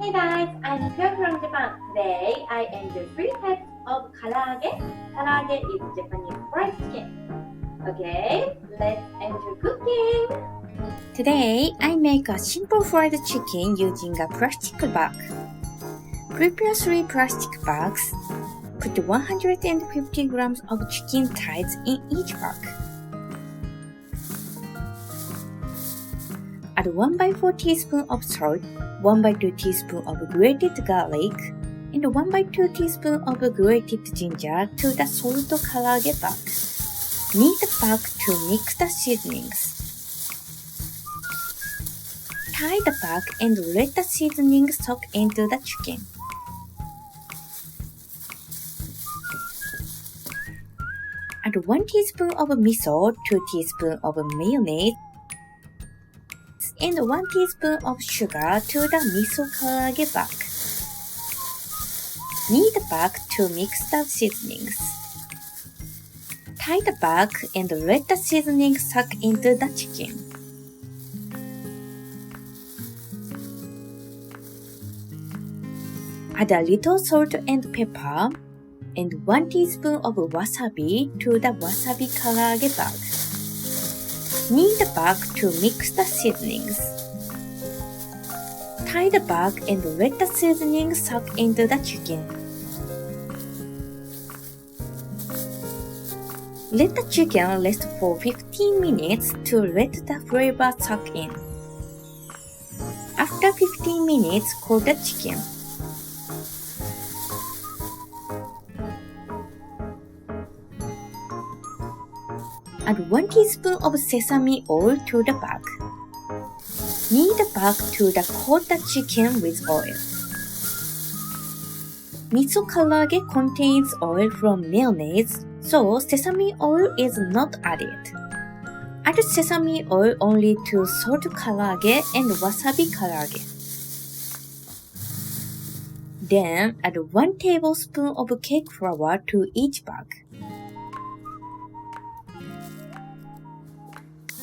Hey guys, I'm Kuyo from Japan. Today I enjoy three types of karaage. Karaage is Japanese fried chicken. Okay, let's enjoy cooking. Today I make a simple fried chicken using a plastic bag. Prepare 3 plastic bags. Put 150 grams of chicken thighs in each bag. Add 1/4 teaspoon of salt, 1/2 teaspoon of grated garlic, and 1/2 teaspoon of grated ginger to the salt karaage bag. Knead the bag to mix the seasonings. Tie the bag and let the seasoning soak into the chicken. Add 1 teaspoon of miso, 2 teaspoons of mayonnaise, and 1 teaspoon of sugar to the Miso Karaage bag. Knead the bag to mix the seasonings. Tie the bag and let the seasoning soak into the chicken. Add a little salt and pepper and 1 teaspoon of wasabi to the Wasabi Karaage bag. Knead the bag to mix the seasonings. Tie the bag and let the seasoning soak into the chicken. Let the chicken rest for 15 minutes to let the flavor soak in. After 15 minutes, cook the chicken. Add 1 teaspoon of sesame oil to the bag. Knead the bag to coat the chicken with oil. Miso Karaage contains oil from mayonnaise, so sesame oil is not added. Add sesame oil only to salt karaage and wasabi karaage. Then add 1 tablespoon of cake flour to each bag.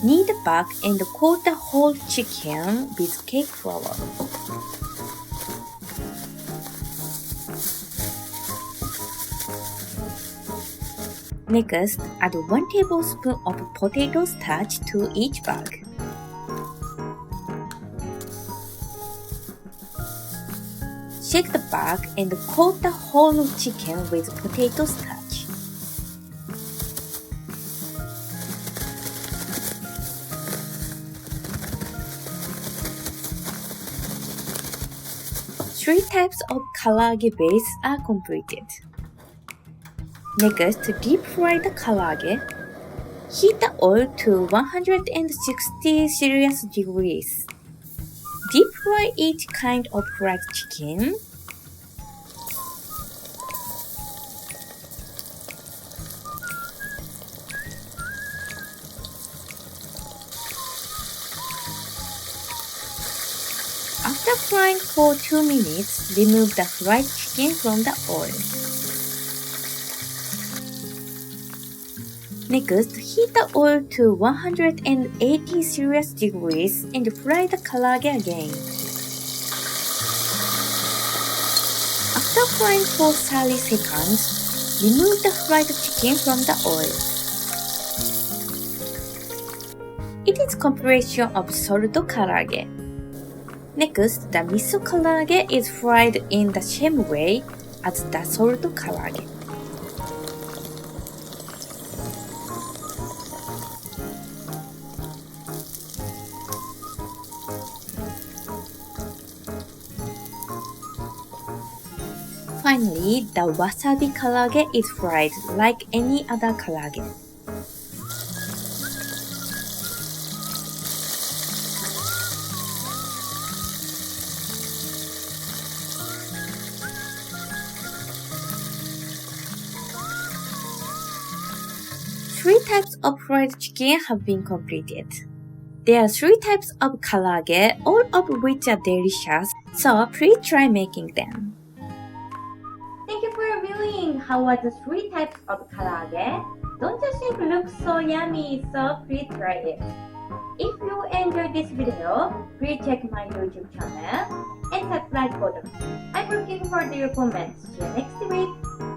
Knead the bag and coat the whole chicken with cake flour. Next, add 1 tablespoon of potato starch to each bag. Shake the bag and coat the whole chicken with potato starch. Three types of karaage base are completed. Next, deep fry the karaage. Heat the oil to 160 Celsius degrees. Deep fry each kind of fried chicken. After frying for 2 minutes, remove the fried chicken from the oil. Next, heat the oil to 180 Celsius degrees and fry the karaage again. After frying for 30 seconds, remove the fried chicken from the oil. It is completion of salt karaage. Next, the miso karaage is fried in the same way as the salt karaage. Finally, the wasabi karaage is fried like any other karaage. Three types of fried chicken have been completed. There are 3 types of karaage, all of which are delicious, so please try making them. Thank you for reviewing how are the three types of karaage. Don't you think looks so yummy? So please try it. If you enjoyed this video, please check my YouTube channel and subscribe button. I'm looking forward to your comments. See you next week.